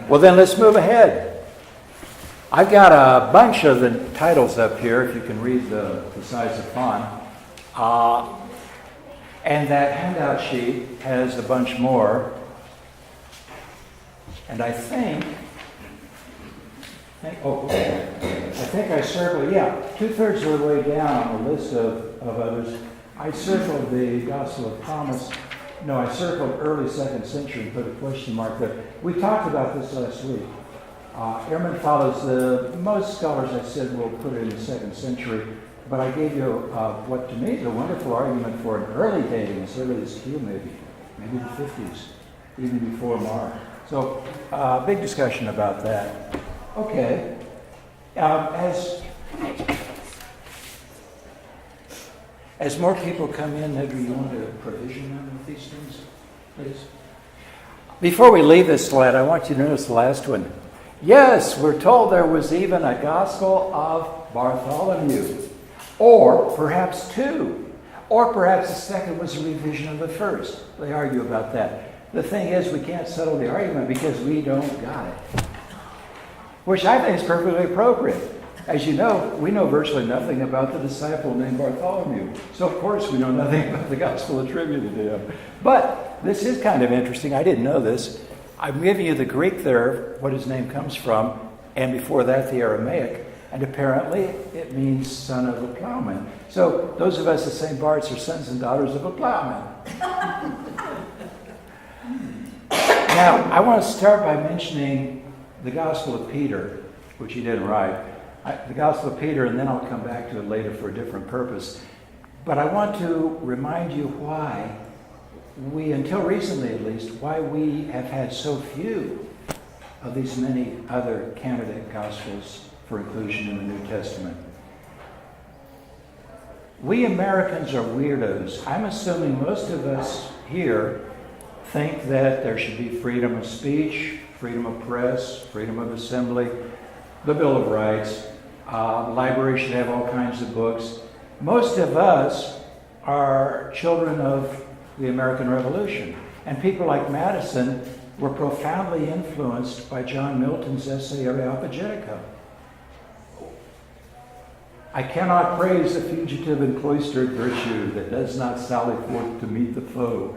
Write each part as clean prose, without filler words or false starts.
Well, then let's move ahead. I've got a bunch of the titles up here, if you can read the size of font. And that handout sheet has a bunch more. And I think I circled, 2/3 of the way down on the list of others, I circled the Gospel of Thomas. No, I circled early 2nd century and put a question mark there. We talked about this last week. Ehrman follows most scholars, I said, will put it in the 2nd century, but I gave you what to me is a wonderful argument for an early dating, as early as Q maybe the 50s, even before Mark. So, big discussion about that. Okay. As more people come in, maybe you want to provision them with these things, please. Before we leave this slide, I want you to notice the last one. Yes, we're told there was even a Gospel of Bartholomew, or perhaps two, or perhaps the second was a revision of the first. They argue about that. The thing is, we can't settle the argument because we don't got it, which I think is perfectly appropriate. As you know, we know virtually nothing about the disciple named Bartholomew. So, of course, we know nothing about the gospel attributed to him. But this is kind of interesting. I didn't know this. I'm giving you the Greek there, what his name comes from, and before that, the Aramaic. And apparently, it means son of a plowman. So, those of us at St. Bart's are sons and daughters of a plowman. Now, I want to start by mentioning the Gospel of Peter, which he didn't write. The Gospel of Peter, and then I'll come back to it later for a different purpose. But I want to remind you why we, until recently at least, why we have had so few of these many other candidate Gospels for inclusion in the New Testament. We Americans are weirdos. I'm assuming most of us here think that there should be freedom of speech, freedom of press, freedom of assembly, the Bill of Rights. The library should have all kinds of books. Most of us are children of the American Revolution. And people like Madison were profoundly influenced by John Milton's essay Areopagitica. I cannot praise a fugitive and cloistered virtue that does not sally forth to meet the foe.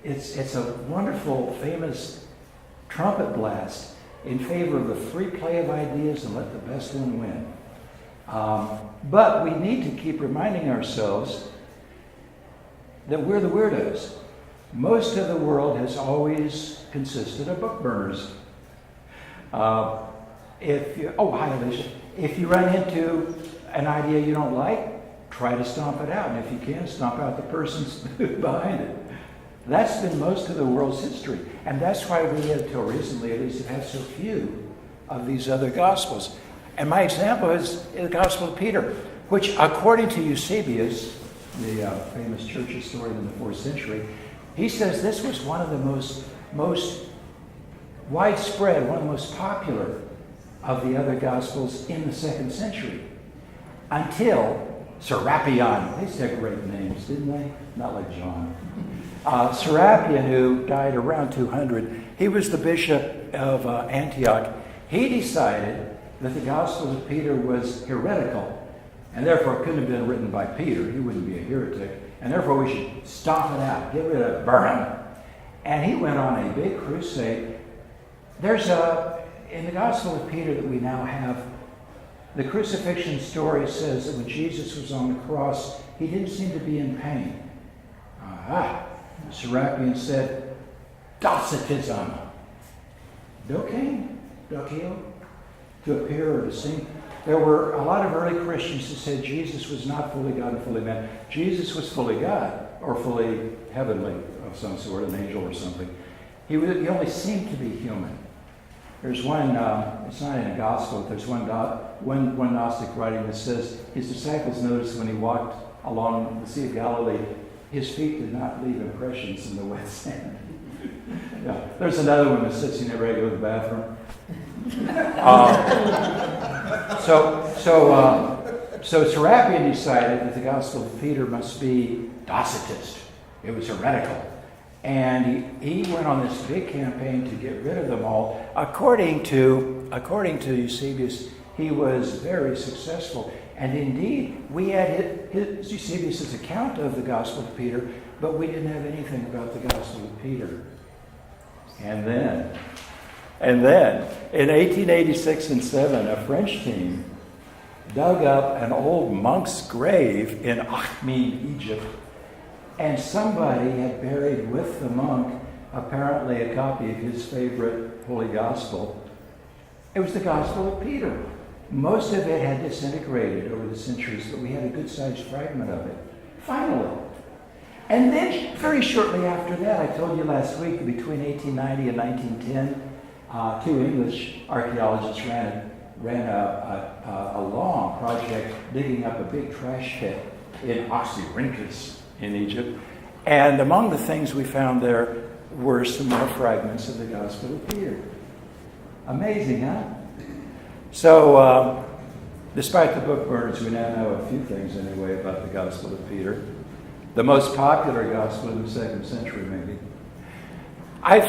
It's a wonderful, famous trumpet blast in favor of the free play of ideas and let the best one win. But we need to keep reminding ourselves that we're the weirdos. Most of the world has always consisted of book burners. Hi, Alicia. If you run into an idea you don't like, try to stomp it out. And if you can, stomp out the person's behind it. That's been most of the world's history. And that's why we, until recently at least, have had so few of these other Gospels. And my example is the Gospel of Peter, which, according to Eusebius, the famous church historian in the 4th century, he says this was one of the most widespread, one of the most popular of the other Gospels in the 2nd century. Until Serapion. They said great names, didn't they? Not like John. Serapion, who died around 200, he was the bishop of Antioch. He decided that the Gospel of Peter was heretical, and therefore couldn't have been written by Peter. He wouldn't be a heretic. And therefore we should stomp it out, get rid of it, burn it. And he went on a big crusade. In the Gospel of Peter that we now have, the crucifixion story says that when Jesus was on the cross, he didn't seem to be in pain. Serapion said, Docetism. Docaine? Doceo? To appear or to sing. There were a lot of early Christians who said Jesus was not fully God and fully man. Jesus was fully God, or fully heavenly of some sort, an angel or something. He only seemed to be human. There's one, it's not in a gospel, but there's one Gnostic writing that says his disciples noticed when he walked along the Sea of Galilee, his feet did not leave impressions in the wet sand. Yeah. There's another one that says he never had to go to the bathroom. So Serapion decided that the Gospel of Peter must be Docetist. It was heretical. And he went on this big campaign to get rid of them all. According to Eusebius, he was very successful. And indeed, we had Eusebius' account of the Gospel of Peter, but we didn't have anything about the Gospel of Peter. And then, in 1886 and 7, a French team dug up an old monk's grave in Akhmim, Egypt, and somebody had buried with the monk apparently a copy of his favorite Holy Gospel. It was the Gospel of Peter. Most of it had disintegrated over the centuries, but we had a good-sized fragment of it, finally. And then, very shortly after that, I told you last week, between 1890 and 1910, two English archaeologists ran a long project digging up a big trash pit in Oxyrhynchus in Egypt. And among the things we found there were some more fragments of the Gospel of Peter. Amazing, huh? So, despite the book burners, we now know a few things anyway about the Gospel of Peter. The most popular gospel in the 2nd century, maybe. I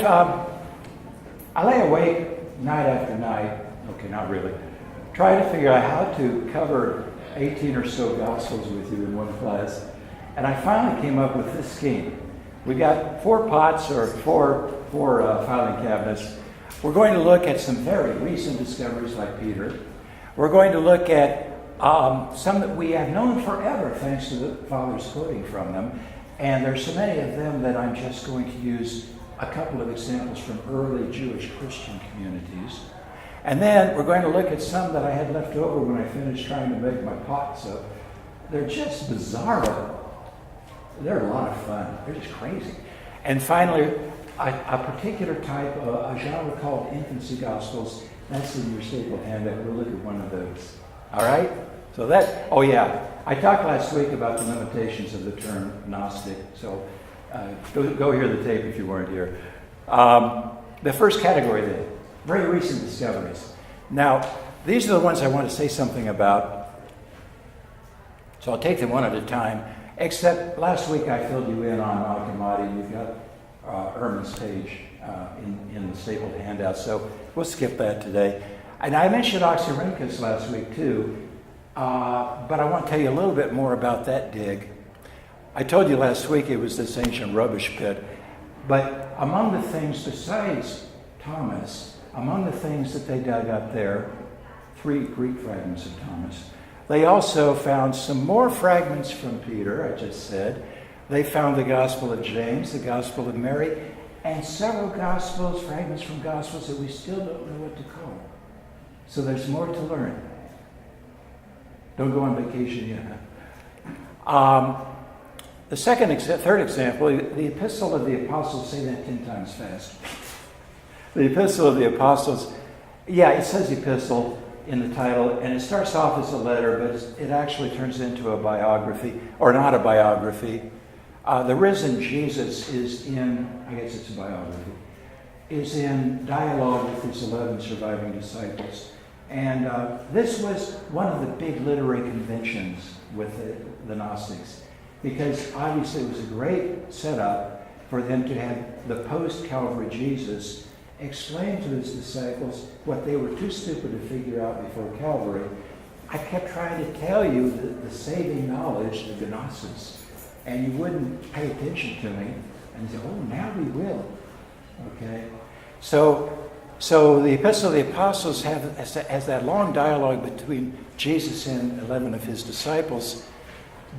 lay awake night after night, okay, not really, trying to figure out how to cover 18 or so gospels with you in one class. And I finally came up with this scheme. We got 4 pots or four filing cabinets. We're going to look at some very recent discoveries like Peter. We're going to look at some that we have known forever, thanks to the fathers quoting from them. And there's so many of them that I'm just going to use a couple of examples from early Jewish Christian communities. And then we're going to look at some that I had left over when I finished trying to make my pots up. They're just bizarre. They're a lot of fun. They're just crazy. And finally, a particular type, a genre called infancy gospels. That's in your staple handout. We'll look at one of those. All right? So I talked last week about the limitations of the term Gnostic. So go hear the tape if you weren't here. The first category then, very recent discoveries. Now, these are the ones I want to say something about. So I'll take them one at a time. Except last week I filled you in on Al-Hammadi. You've got Erman's page in the stapled handout. So we'll skip that today. And I mentioned Oxyrhynchus last week too, but I want to tell you a little bit more about that dig. I told you last week it was this ancient rubbish pit, but among the things besides Thomas, among the things that they dug up there, 3 Greek fragments of Thomas, they also found some more fragments from Peter, I just said. They found the Gospel of James, the Gospel of Mary, and several Gospels, fragments from Gospels that we still don't know what to call. So there's more to learn. Don't go on vacation yet. The third example, the Epistle of the Apostles, say that 10 times fast. The Epistle of the Apostles, it says Epistle in the title, and it starts off as a letter, but it actually turns into a biography, or not a biography. The risen Jesus is in, I guess it's a biography, is in dialogue with his 11 surviving disciples. And this was one of the big literary conventions with the Gnostics, because obviously it was a great setup for them to have the post-Calvary Jesus explain to his disciples what they were too stupid to figure out before Calvary. I kept trying to tell you the saving knowledge of the Gnosis, and you wouldn't pay attention to me. And you say, oh, now we will. Okay? So the Epistle of the Apostles has that long dialogue between Jesus and 11 of his disciples.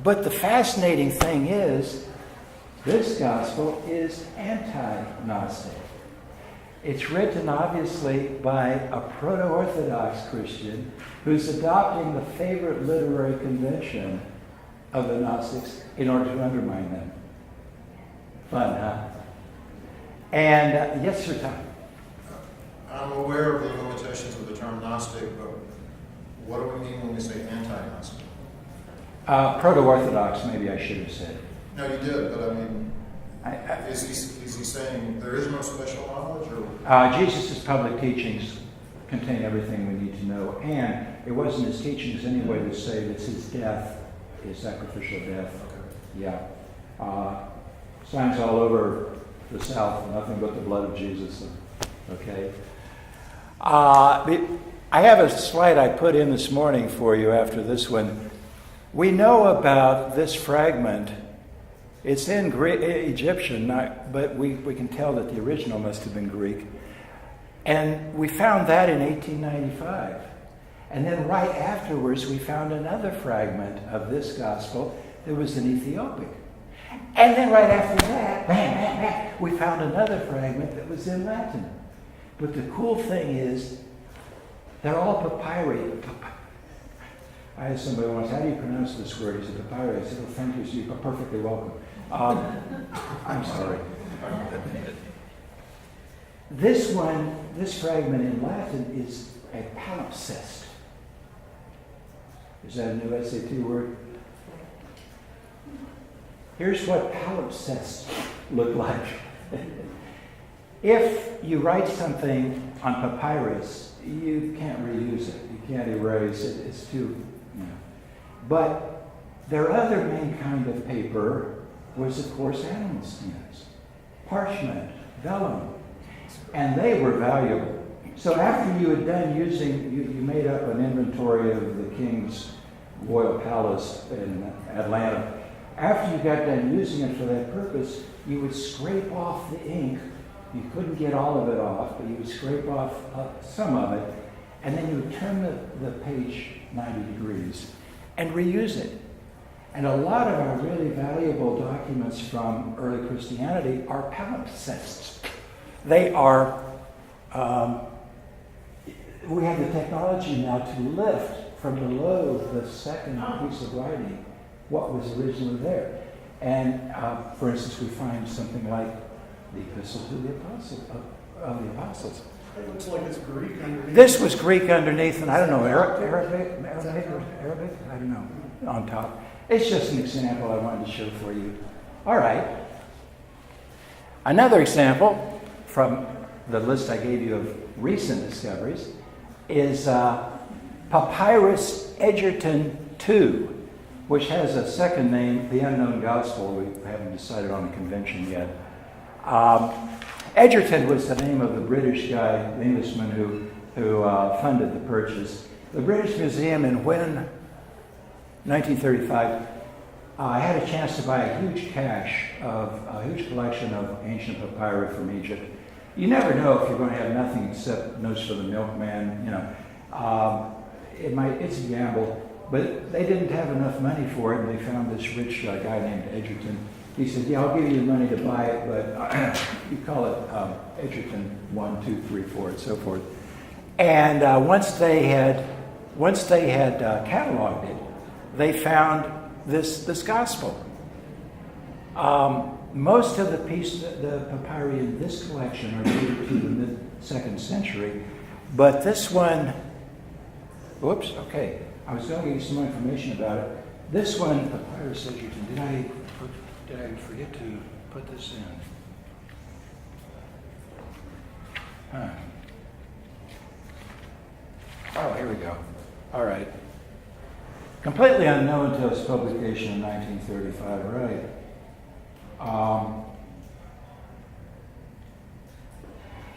But the fascinating thing is, this gospel is anti-Gnostic. It's written, obviously, by a proto-Orthodox Christian who's adopting the favorite literary convention of the Gnostics in order to undermine them. Fun, huh? And yes, sir, Tom. I'm aware of the limitations of the term Gnostic, but what do we mean when we say anti-Gnostic? Proto-Orthodox, maybe I should have said. No, you did, but I mean, is he saying there is no special knowledge? Or? Jesus' public teachings contain everything we need to know, and it wasn't his teachings anyway that saved, it's his death, his sacrificial death. Okay. Yeah. Signs all over the South, nothing but the blood of Jesus. Okay? I have a slide I put in this morning for you after this one. We know about this fragment. It's in Egyptian, but we can tell that the original must have been Greek. And we found that in 1895. And then right afterwards, we found another fragment of this gospel that was in Ethiopic. And then right after that, bang, bang, bang, we found another fragment that was in Latin. But the cool thing is, they're all papyri. I asked somebody once, how do you pronounce this word? He said, papyri. I said, oh, thank you, so you're perfectly welcome. I'm sorry. This fragment in Latin is a palimpsest. Is that a new SAT word? Here's what palimpsests look like. If you write something on papyrus, you can't reuse it. You can't erase it. It's too, But their other main kind of paper was, of course, animal skins, parchment, vellum, and they were valuable. So after you had done using, you made up an inventory of the king's royal palace in Atlanta. After you got done using it for that purpose, you would scrape off the ink. You couldn't get all of it off, but you would scrape off some of it, and then you would turn the page 90 degrees and reuse it. And a lot of our really valuable documents from early Christianity are palimpsests. They are, we have the technology now to lift from below the second piece of writing what was originally there. And for instance, we find something like the Epistle to the Apostles. It looks like it's Greek underneath. This was Greek underneath, and I don't know, Arabic? I don't know, on top. It's just an example I wanted to show for you. All right. Another example from the list I gave you of recent discoveries is Papyrus Egerton II, which has a second name, the Unknown Gospel. We haven't decided on a convention yet. Egerton was the name of the British guy, the Englishman who funded the purchase. The British Museum in 1935, I had a chance to buy a huge huge collection of ancient papyri from Egypt. You never know if you're going to have nothing except Notes for the Milkman. It's a gamble. But they didn't have enough money for it, and they found this rich guy named Egerton. He said, yeah, I'll give you the money to buy it, but you call it Egerton 1, 2, 3, 4, and so forth. And once they had cataloged it, they found this gospel. Most of the papyri in this collection are dated to the mid-2nd century, but this one, whoops, okay. I was going to give you some more information about it. This one, Papyrus Egerton, did I forget to put this in? Huh. Oh, here we go. All right. Completely unknown until its publication in 1935, right?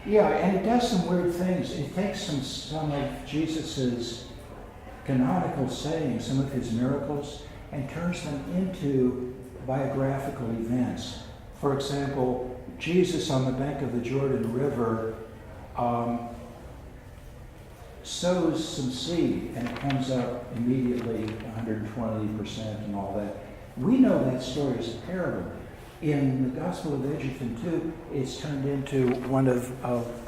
Yeah, and it does some weird things. It takes some of Jesus's canonical sayings, some of his miracles, and turns them into biographical events. For example, Jesus on the bank of the Jordan River sows some seed, and it comes up immediately 120% and all that. We know that story is a parable. In the Gospel of Egerton, too, it's turned into one of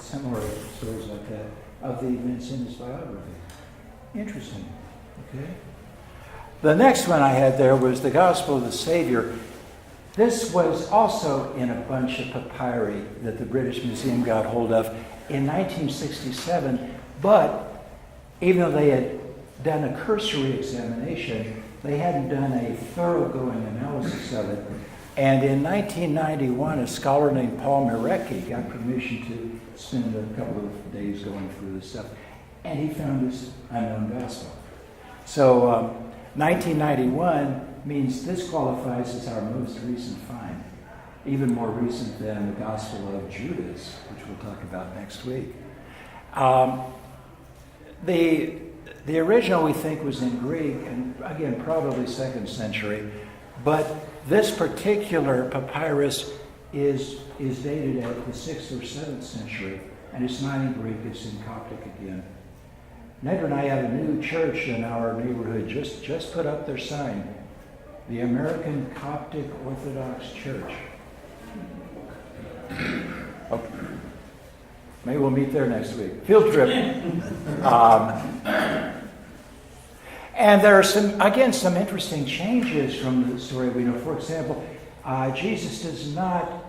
similar stories like that, of the events in his biography. Interesting. Okay. The next one I had there was the Gospel of the Savior. This was also in a bunch of papyri that the British Museum got hold of in 1967, but even though they had done a cursory examination, they hadn't done a thoroughgoing analysis of it. And in 1991, a scholar named Paul Mirecki got permission to spend a couple of days going through this stuff, and he found this unknown gospel. So 1991 means this qualifies as our most recent find. even more recent than the Gospel of Judas, which we'll talk about next week. The original, we think, was in Greek, and again, probably 2nd century, but this particular papyrus is dated at the 6th or 7th century, and it's not in Greek, it's in Coptic again. Ned and I have a new church in our neighborhood, just put up their sign, the American Coptic Orthodox Church. Okay. Maybe we'll meet there next week. Field trip. And there are some interesting changes from the story we know. For example, Jesus does not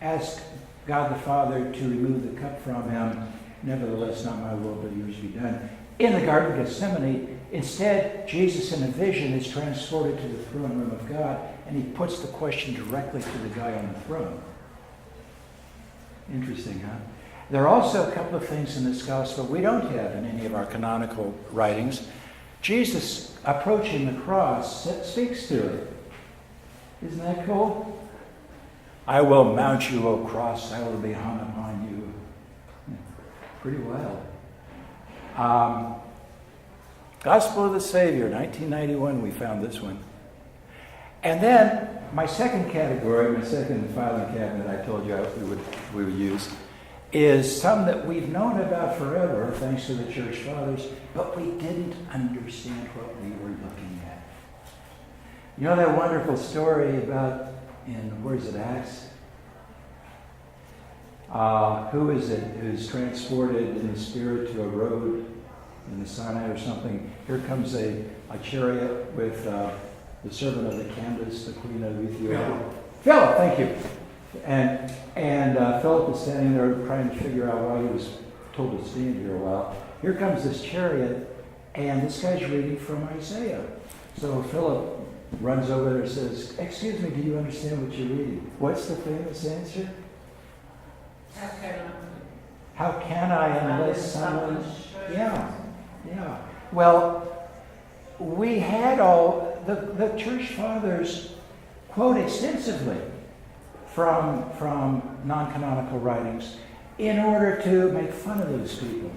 ask God the Father to remove the cup from him. Nevertheless, not my will, but yours be done. In the Garden of Gethsemane, instead, Jesus in a vision is transported to the throne room of God, and he puts the question directly to the guy on the throne. Interesting, huh? There are also a couple of things in this gospel we don't have in any of our canonical writings. Jesus, approaching the cross, speaks to it. Isn't that cool? I will mount you, O cross, I will be hung upon you. Pretty wild. Gospel of the Savior, 1991, we found this one. And then my second category, my second filing cabinet I told you we would use, is some that we've known about forever, thanks to the Church Fathers, but we didn't understand what we were looking at. You know that wonderful story about, where is it, Acts? Who is it who's transported in the Spirit to a road in the Sinai or something? Here comes a chariot with the servant of the Candace, the queen of Ethiopia. Philip, thank you. And Philip is standing there trying to figure out why he was told to stand here a while. Here comes this chariot, and this guy's reading from Isaiah. So Philip runs over there and says, "Excuse me, do you understand what you're reading?" What's the famous answer? How can I unless someone... Yeah. Well, we had the Church Fathers quote extensively from non-canonical writings in order to make fun of those people,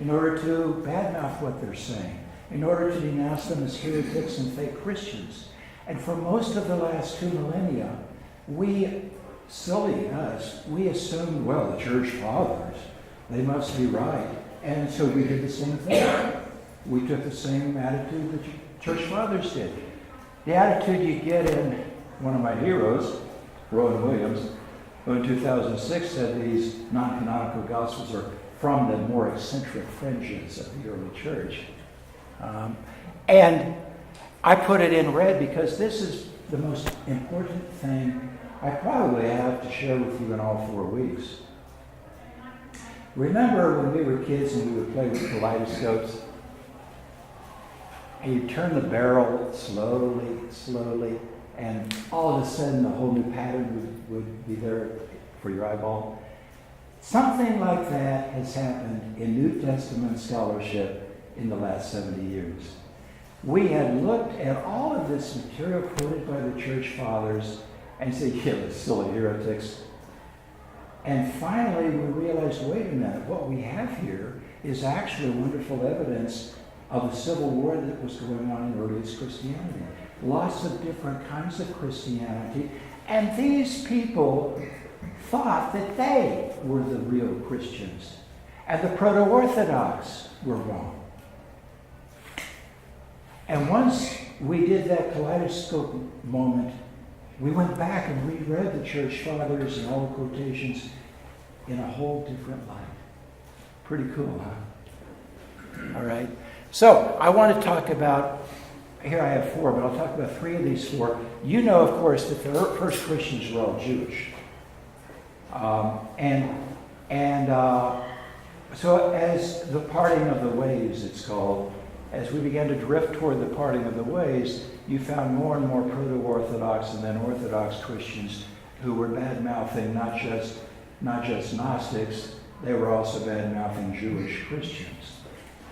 in order to badmouth what they're saying, in order to denounce them as heretics and fake Christians. And for most of the last 2 millennia, we assumed, well, the Church Fathers, they must be right. And so we did the same thing. We took the same attitude that the Church Fathers did. The attitude you get in one of my heroes, Rowan Williams, who in 2006 said these non-canonical Gospels are from the more eccentric fringes of the early church. And I put it in red because this is the most important thing I probably have to share with you in all 4 weeks. Remember when we were kids and we would play with kaleidoscopes? And you turn the barrel slowly, and all of a sudden a whole new pattern would be there for your eyeball. Something like that has happened in New Testament scholarship in the last 70 years. We had looked at all of this material quoted by the Church Fathers and said, yeah, they're silly heretics. And finally we realized, wait a minute, what we have here is actually wonderful evidence of the civil war that was going on in earliest Christianity. Lots of different kinds of Christianity. And these people thought that they were the real Christians. And the proto-Orthodox were wrong. And once we did that kaleidoscope moment, we went back and reread the Church Fathers and all the quotations in a whole different light. Pretty cool, huh? All right. So I want to talk about, here I have 4, but I'll talk about 3 of these 4. You know, of course, that the first Christians were all Jewish. So as the parting of the ways, it's called, as we began to drift toward the parting of the ways, you found more and more proto-Orthodox and then Orthodox Christians who were bad-mouthing not just Gnostics, they were also bad-mouthing Jewish Christians.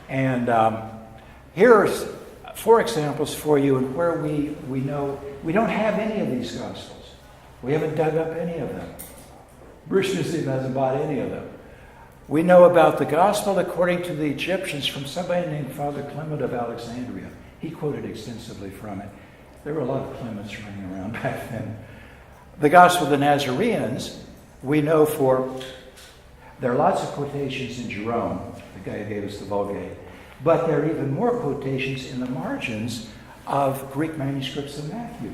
And here's 4 examples for you where we know we don't have any of these Gospels. We haven't dug up any of them. British Museum hasn't bought any of them. We know about the gospel according to the Egyptians from somebody named Father Clement of Alexandria. He quoted extensively from it. There were a lot of Clements running around back then. The gospel of the Nazareans, we know there are lots of quotations in Jerome, the guy who gave us the Vulgate, but there are even more quotations in the margins of Greek manuscripts of Matthew.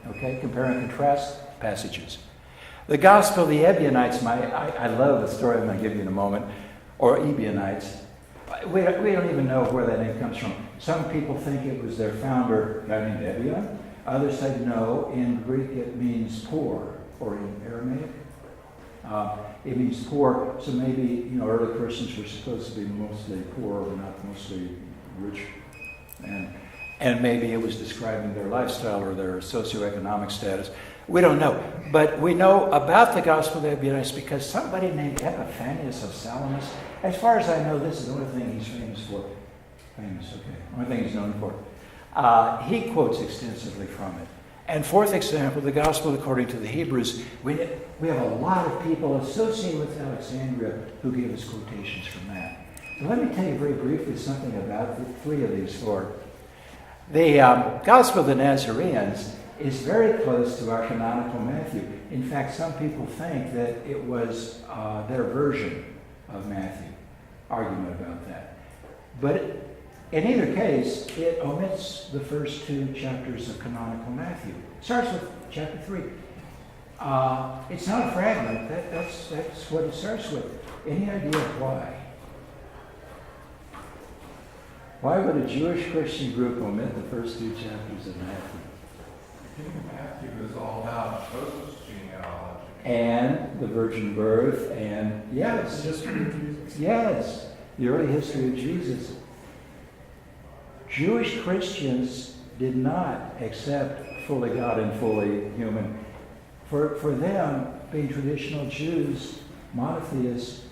Okay, compare and contrast passages. The Gospel of the Ebionites, I love the story I'm going to give you in a moment, or Ebionites. We don't even know where that name comes from. Some people think it was their founder, a guy named Ebion. Others say no, in Greek it means poor, or in Aramaic. It means poor, so maybe early Christians were supposed to be mostly poor, or not mostly rich. And maybe it was describing their lifestyle or their socioeconomic status. We don't know. But we know about the Gospel of the Ebionites because somebody named Epiphanius of Salamis, as far as I know, this is the only thing he's famous for. Only thing he's known for. He quotes extensively from it. And fourth example, the Gospel according to the Hebrews. We have a lot of people associated with Alexandria who give us quotations from that. So let me tell you very briefly something about the three of these four. The Gospel of the Nazareans is very close to our canonical Matthew. In fact, some people think that it was their version of Matthew. Argument about that. But in either case, it omits the first two chapters of canonical Matthew. It starts with chapter 3. It's not a fragment. That's what it starts with. Any idea why? Why would a Jewish Christian group omit the first two chapters of Matthew? Matthew is all about Joseph's genealogy. And the virgin birth, and yes, yes, the early history of Jesus. Jewish Christians did not accept fully God and fully human. For them, being traditional Jews, monotheists,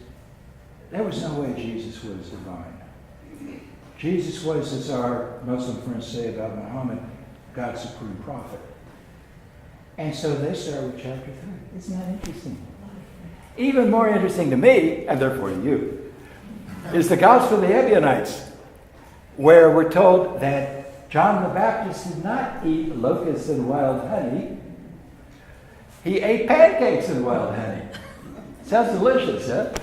there was no way Jesus was divine. Jesus was, as our Muslim friends say about Muhammad, God's supreme prophet. And so they start with chapter 3. Isn't that interesting? Even more interesting to me, and therefore to you, is the Gospel of the Ebionites, where we're told that John the Baptist did not eat locusts and wild honey. He ate pancakes and wild honey. Sounds delicious, huh?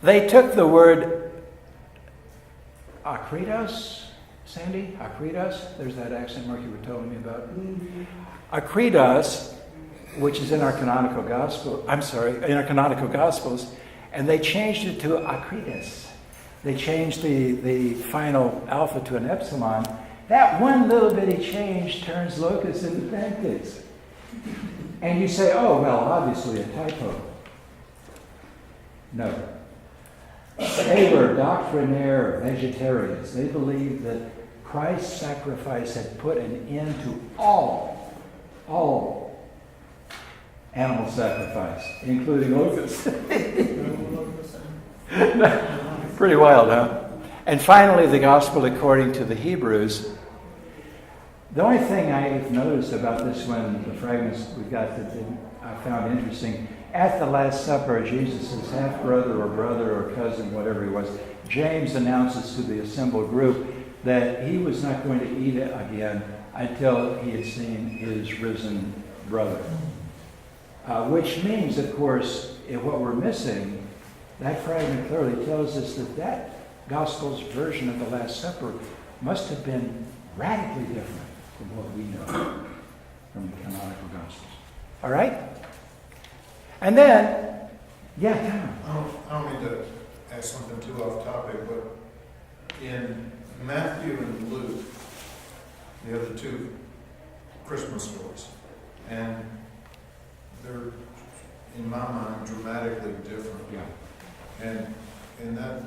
They took the word akritos, Sandy? Akritos? There's that accent mark you were telling me about. Akritos, which is in our canonical gospel, in our canonical gospels, and they changed it to akritos. They changed the final alpha to an epsilon. That one little bitty change turns locusts into pancakes. And you say, oh, well, obviously a typo. No. They were doctrinaire vegetarians. They believed that Christ's sacrifice had put an end to all animal sacrifice, including locusts. Pretty wild, huh? And finally, the Gospel according to the Hebrews. The only thing I've noticed about this one, the fragments we got that I found interesting, at the Last Supper, Jesus' half-brother or brother or cousin, whatever he was, James announces to the assembled group that he was not going to eat it again until he had seen his risen brother. Which means, of course, what we're missing, that fragment clearly tells us that Gospel's version of the Last Supper must have been radically different from what we know from the canonical Gospels. All right? And then, yeah, I don't mean to add something too off topic, but in Matthew and Luke, the other two Christmas stories, and they're, in my mind, dramatically different. Yeah. And that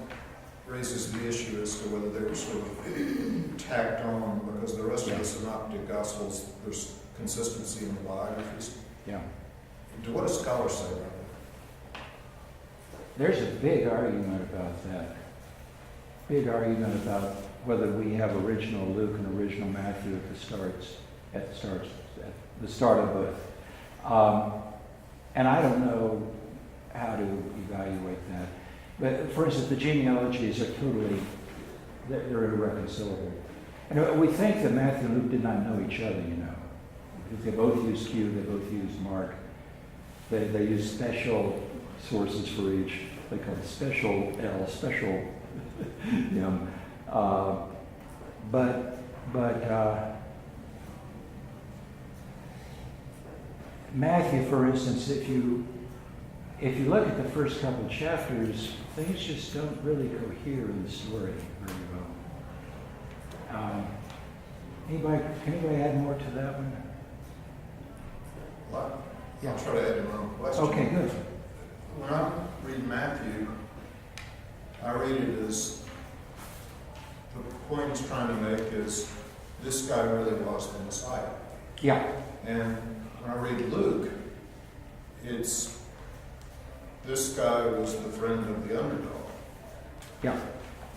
raises the issue as to whether they were sort of tacked on, because the rest of the synoptic gospels, there's consistency in the biographies. Yeah. What do scholars say about that? There's a big argument about that. Big argument about whether we have original Luke and original Matthew at the start of both. And I don't know how to evaluate that. But for instance, the genealogies are they're irreconcilable. And we think that Matthew and Luke did not know each other, because they both used Q, they both used Mark. They used special sources for each. They call it special L, special M. But Matthew, for instance, if you look at the first couple of chapters, things just don't really cohere in the story very well. Can anybody add more to that one? Well, Yeah. I'll try to add in my own question. Okay, good. When I read Matthew, I read it as the point he's trying to make is this guy really was the Messiah. Yeah. And when I read Luke, it's this guy was the friend of the underdog. Yeah.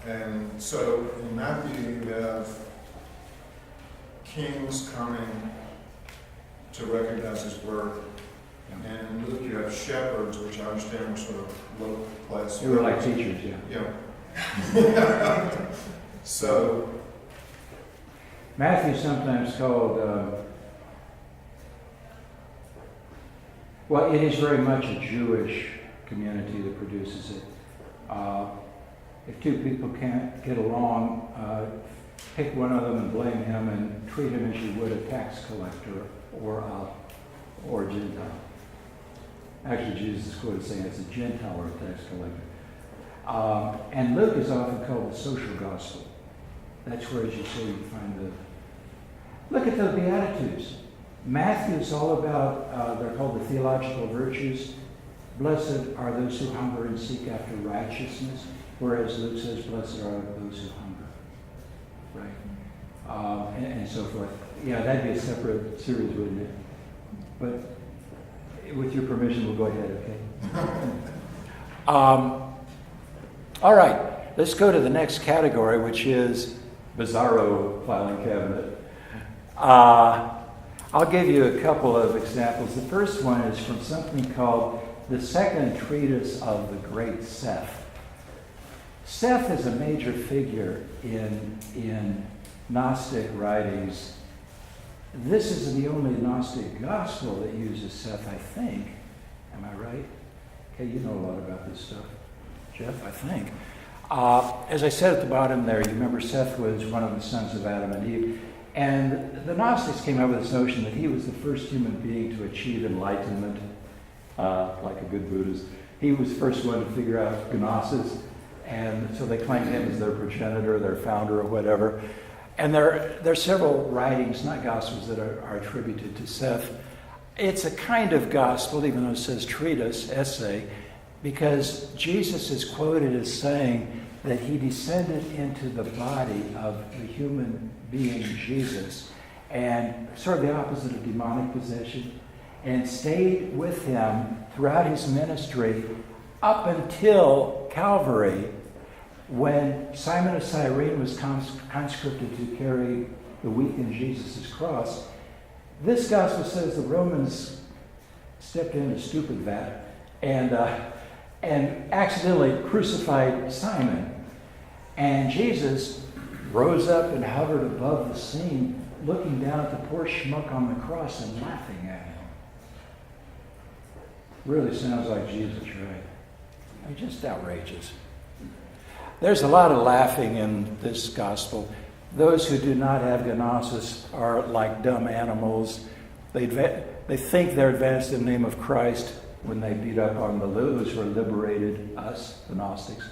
And so in Matthew, you have kings coming to recognize his birth. And in Luke, you have shepherds, which I understand were sort of low class. They were like teachers, yeah. Yeah. So Matthew's sometimes called, well, it is very much a Jewish community that produces it. If two people can't get along, pick one of them and blame him and treat him as you would a tax collector or a Gentile. Actually, Jesus is quoted saying it's a Gentile or a tax collector. And Luke is often called the social gospel. That's where, as you say, you find look at the Beatitudes. Matthew is all about, they're called the theological virtues. Blessed are those who hunger and seek after righteousness, whereas Luke says, blessed are those who hunger. Right? And so forth. Yeah, that'd be a separate series, wouldn't it? But with your permission, we'll go ahead, okay? All right, let's go to the next category, which is bizarro filing cabinet. I'll give you a couple of examples. The first one is from something called the Second Treatise of the Great Seth. Seth is a major figure in Gnostic writings. This is the only Gnostic gospel that uses Seth, I think. Am I right? Okay, you know a lot about this stuff, Jeff, I think. As I said at the bottom there, you remember Seth was one of the sons of Adam and Eve. And the Gnostics came up with this notion that he was the first human being to achieve enlightenment, like a good Buddhist. He was the first one to figure out Gnosis, and so they claimed him as their progenitor, their founder, or whatever. And there are several writings, not gospels, that are attributed to Seth. It's a kind of gospel, even though it says treatise, essay, because Jesus is quoted as saying that he descended into the body of the human being Jesus, and sort of the opposite of demonic possession, and stayed with him throughout his ministry up until Calvary, when Simon of Cyrene was conscripted to carry the weak in Jesus' cross. This gospel says the Romans stepped in a stupid vat and accidentally crucified Simon. And Jesus rose up and hovered above the scene, looking down at the poor schmuck on the cross and laughing at him. Really sounds like Jesus, right? I mean, just outrageous. There's a lot of laughing in this gospel. Those who do not have gnosis are like dumb animals. They think they're advanced in the name of Christ when they beat up on those who are liberated, us, the Gnostics.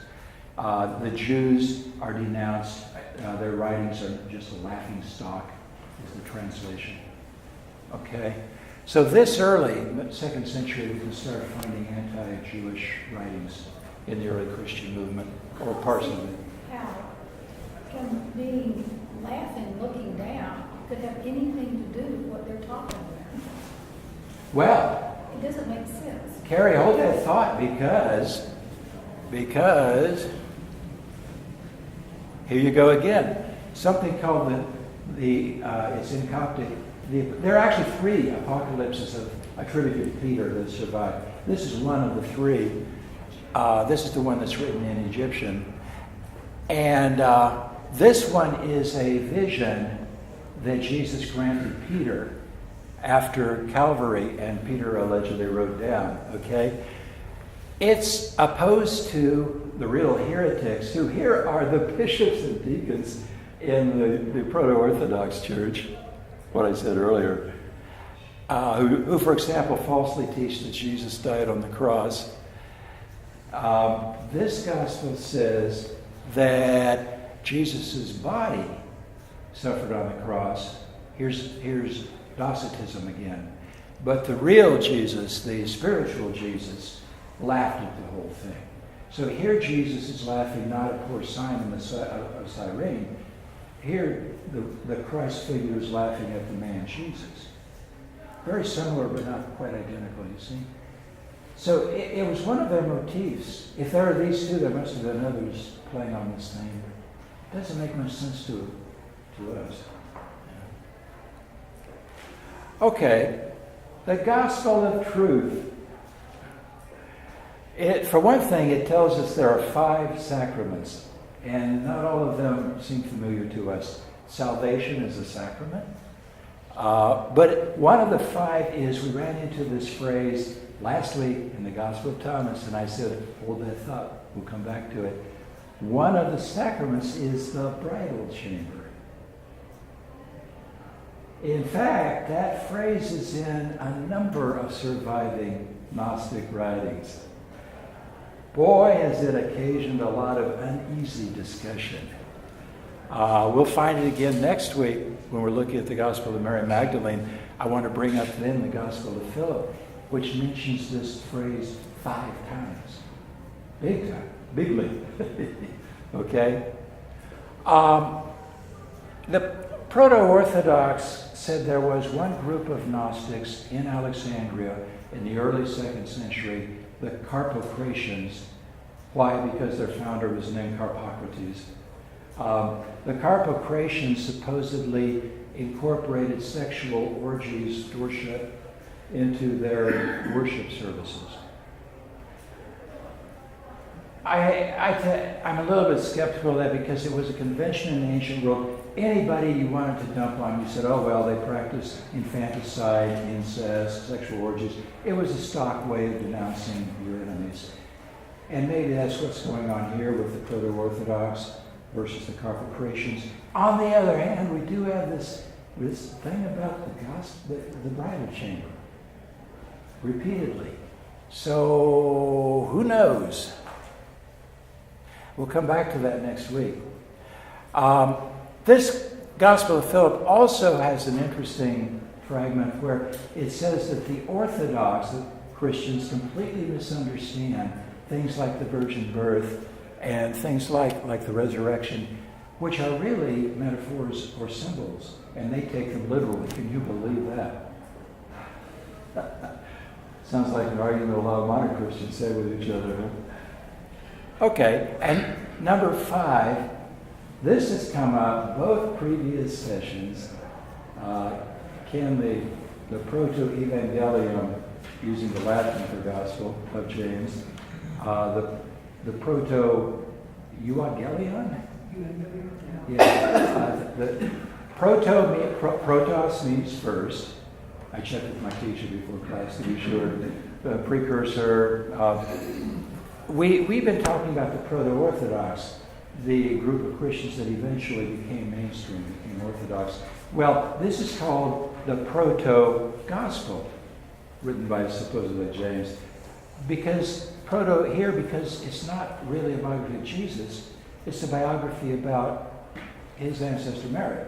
The Jews are denounced. Their writings are just a laughing stock, is the translation. Okay? So this early, 2nd century, we can start finding anti-Jewish writings in the early Christian movement, or parts of it. How can being laughing, looking down, could have anything to do with what they're talking about? Well, It doesn't make sense. Carrie, hold that thought, because here you go again. Something called it's in Coptic. There are actually 3 apocalypses attributed to Peter that survived. This is one of the three. This is the one that's written in Egyptian. And this one is a vision that Jesus granted Peter after Calvary, and Peter allegedly wrote down, okay? It's opposed to the real heretics, who here are the bishops and deacons in the Proto-Orthodox Church, what I said earlier, who, for example, falsely teach that Jesus died on the cross. This gospel says that Jesus' body suffered on the cross. Here's Docetism again. But the real Jesus, the spiritual Jesus, laughed at the whole thing. So here Jesus is laughing not at poor Simon of Cyrene. Here the Christ figure is laughing at the man Jesus. Very similar but not quite identical, you see. So it was one of their motifs. If there are these two, there must have been others playing on this theme. It doesn't make much sense to us. Okay, the gospel of truth. For one thing, it tells us there are 5 sacraments, and not all of them seem familiar to us. Salvation is a sacrament. But one of the 5 is, we ran into this phrase last week in the Gospel of Thomas, and I said, hold that thought, we'll come back to it. One of the sacraments is the bridal chamber. In fact, that phrase is in a number of surviving Gnostic writings. Boy, has it occasioned a lot of uneasy discussion. We'll find it again next week when we're looking at the Gospel of Mary Magdalene. I want to bring up then the Gospel of Philip, which mentions this phrase 5 times. Big time. Bigly. Okay? The Proto-Orthodox said there was one group of Gnostics in Alexandria in the early 2nd century, the Carpocratians. Why? Because their founder was named Carpocrates. The Carpocratians supposedly incorporated sexual orgies, dorsha, into their worship services. I'm a little bit skeptical of that because it was a convention in the ancient world. Anybody you wanted to dump on, you said, oh, well, they practice infanticide, incest, sexual orgies. It was a stock way of denouncing your enemies. And maybe that's what's going on here with the Proto-Orthodox versus the Carpocratians. On the other hand, we do have this thing about the gospel, the bridal chamber, repeatedly. So, who knows? We'll come back to that next week. This Gospel of Philip also has an interesting fragment where it says that the Orthodox, the Christians, completely misunderstand things like the virgin birth and things like the resurrection, which are really metaphors or symbols, and they take them literally. Can you believe that? Sounds like an argument a lot of modern Christians say with each other, huh? Okay, and number 5, this has come up both previous sessions. Can the proto-evangelium, using the Latin for gospel of James, the proto-euangelion? Yeah. The protos means first. I checked with my teacher before class to be sure. The precursor. We've been talking about the Proto-Orthodox, the group of Christians that eventually became mainstream, became Orthodox. Well, this is called the Proto-Gospel, written by supposedly James, because it's not really a biography of Jesus, it's a biography about his ancestor Mary.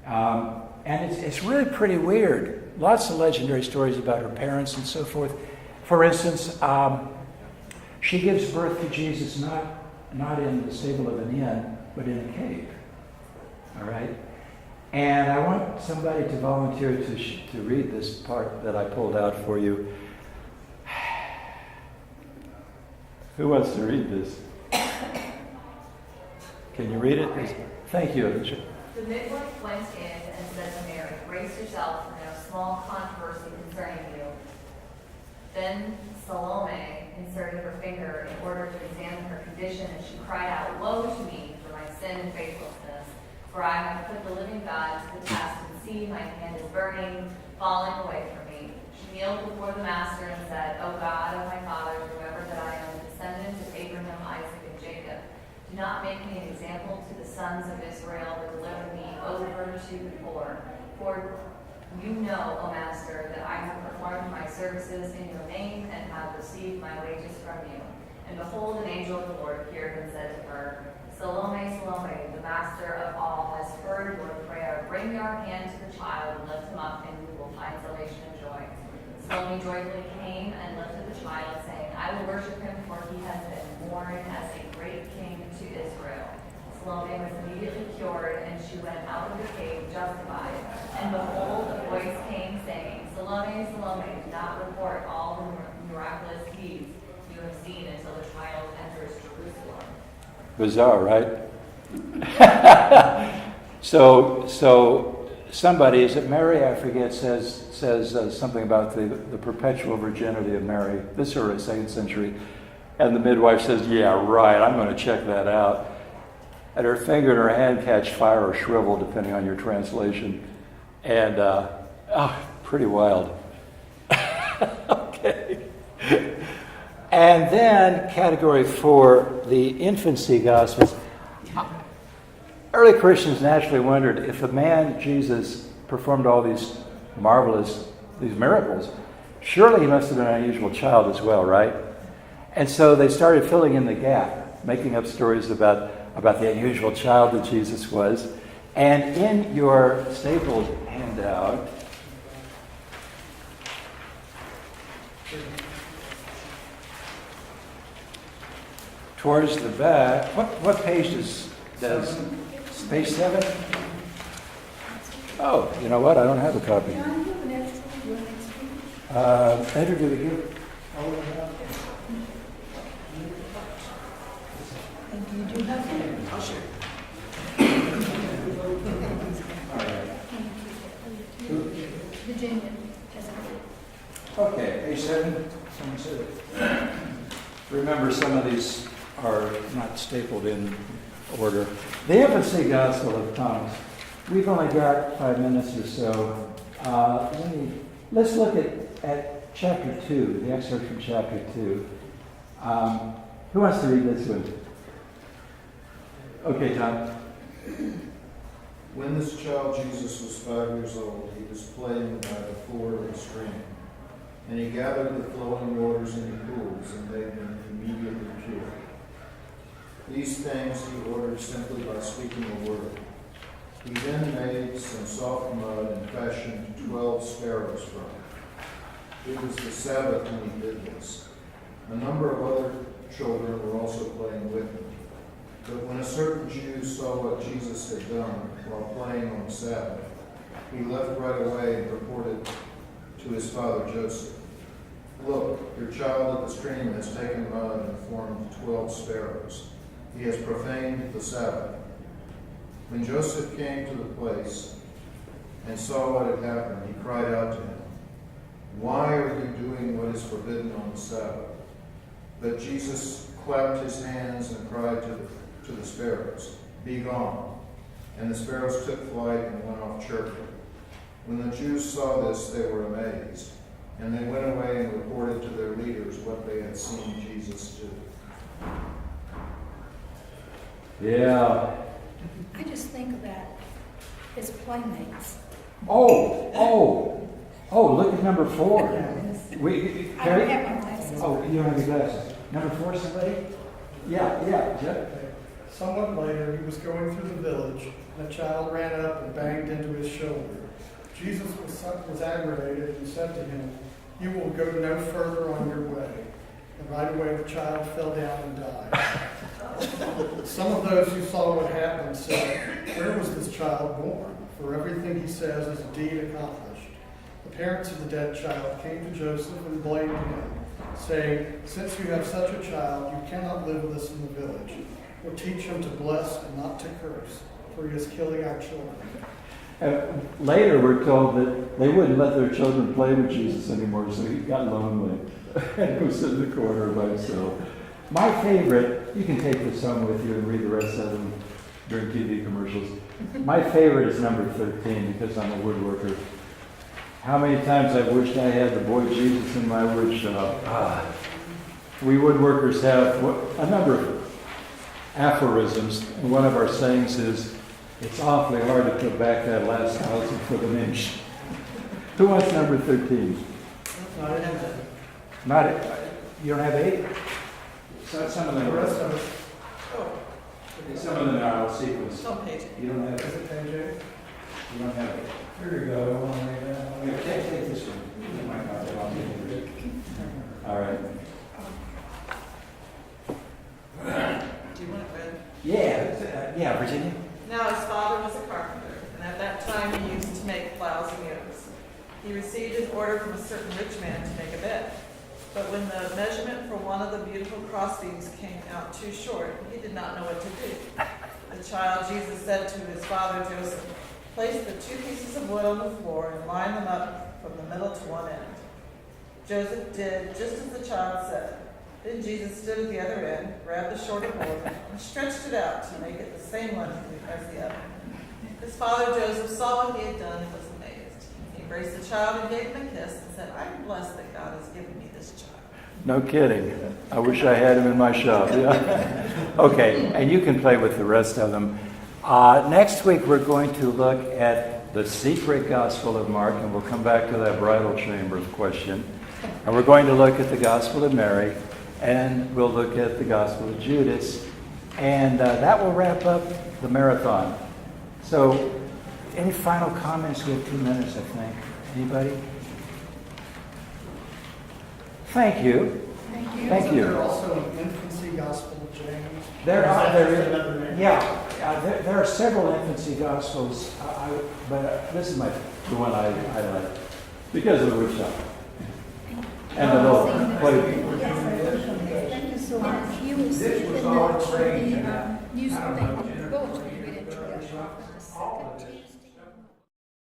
And it's really pretty weird. Lots of legendary stories about her parents and so forth. For instance, she gives birth to Jesus not in the stable of an inn, but in a cave. All right? And I want somebody to volunteer to read this part that I pulled out for you. Who wants to read this? Can you read it? Thank you. The midwife went in and said to Mary, "Brace yourself, for no small controversy concerning you." Then Salome inserted her finger in order to examine her condition, and she cried out, "Woe to me for my sin and faithlessness! For I have put the living God to the test, and see, my hand is burning, falling away from me." She kneeled before the Master and said, "O God of my fathers, remember that I am a descendant of Abraham, Isaac, and Jacob. Do not make me an example to the sons of Israel, but deliver me over to the poor. For you know, O Master, that I have performed my services in your name and have received my wages from you." And behold, an angel of the Lord appeared and said to her, "Salome, Salome, the Master of all has heard your prayer. Bring your hand to the child and lift him up, and you will find salvation and joy." Salome joyfully came and lifted the child, saying, "I will worship him, for he has been born as a great king to Israel." Salome was immediately cured, and she went out of the cave justified. And behold, a voice came saying, "Salome, Salome, do not report all the miraculous deeds you have seen until the child enters Jerusalem." Bizarre, right? So somebody, is it Mary? I forget. Says something about the perpetual virginity of Mary. This is early 2nd century, and the midwife says, "Yeah, right. I'm going to check that out." And her finger and her hand catch fire or shrivel, depending on your translation. And, pretty wild. Okay. And then, category 4, the infancy Gospels. Early Christians naturally wondered if the man, Jesus, performed all these miracles, surely he must have been an unusual child as well, right? And so they started filling in the gap, making up stories about the unusual child that Jesus was. And in your stapled handout, towards the back, what page does page 7? Oh, you know what? I don't have a copy. John, you have an extra? You want an extra? Andrew, do we give? And you do have it? I'll share. Virginia. Okay, page 7. Someone said it. Remember, some of these are not stapled in order. The infancy Gospel of Thomas. We've only got 5 minutes or so. Let's look at chapter 2, the excerpt from chapter 2. Who wants to read this one? Okay, John. When this child Jesus was 5 years old, he was playing by the floor of the stream. And he gathered the flowing waters into pools and made them immediately pure. These things he ordered simply by speaking a word. He then made some soft mud and fashioned 12 sparrows from it. It was the Sabbath when he did this. A number of other children were also playing with him. But when a certain Jew saw what Jesus had done while playing on the Sabbath, he left right away and reported to his father Joseph, "Look, your child at the stream has taken mud and formed 12 sparrows. He has profaned the Sabbath." When Joseph came to the place and saw what had happened, he cried out to him, "Why are you doing what is forbidden on the Sabbath?" But Jesus clapped his hands and cried to the sparrows, "Be gone." And the sparrows took flight and went off chirping. When the Jews saw this, they were amazed, and they went away and reported to their leaders what they had seen Jesus do. Yeah. I just think about his playmates. Oh, look at number 4. I don't have my glasses. Oh, you don't have your glasses. Number 4, somebody? Yeah, Jeff. Somewhat later, he was going through the village, and a child ran up and banged into his shoulder. Jesus was aggravated and said to him, "You will go no further on your way." And right away the child fell down and died. Some of those who saw what happened said, "Where was this child born? For everything he says is indeed accomplished." The parents of the dead child came to Joseph and blamed him, saying, "Since you have such a child, you cannot live with us in the village. Or teach him to bless and not to curse." for he is killing our children. Later, we're told that they wouldn't let their children play with Jesus anymore, so he got lonely and was in the corner by himself. My favorite, you can take this home with you and read the rest of them during TV commercials. My favorite is number 13 because I'm a woodworker. How many times I wished I had the boy Jesus in my wood shop. We woodworkers have a number of aphorisms. And one of our sayings is, it's awfully hard to put back that last thousandth of an inch. Who wants number 13? Not it. You don't have 8? So some of them The are. rest of us, Some of them are out of sequence. Some page. You don't have is it. it page 8? You don't have it. Here you go. I want to make that. Here, take this one. You might not have it. All right. Do you want it read? Yeah, Virginia. Now his father was a carpenter, and at that time he used to make plows and yokes. He received an order from a certain rich man to make a bed. But when the measurement for one of the beautiful crossbeams came out too short, he did not know what to do. The child Jesus said to his father Joseph, place the 2 pieces of wood on the floor and line them up from the middle to one end. Joseph did just as the child said. Then Jesus stood at the other end, grabbed the shorter board, and stretched it out to make it the same length as the other. His father Joseph saw what he had done and was amazed. He embraced the child and gave him a kiss and said, I'm blessed that God has given me this child. No kidding. I wish I had him in my shop. Yeah. Okay, and you can play with the rest of them. Next week we're going to look at the secret Gospel of Mark, and we'll come back to that bridal chamber question. And we're going to look at the Gospel of Mary, and we'll look at the Gospel of Judas, and that will wrap up the marathon. So, any final comments? We have 2 minutes, I think. Anybody? Thank you. Thank you. Is there also an infancy gospel of James? There are. Or is that just another name? There are several infancy gospels, but this is the one I like because of the workshop and the little play. Thank you so much. You will see This it was in all the strange. newspaper. I don't know, Jennifer, Go to read it to us. all of this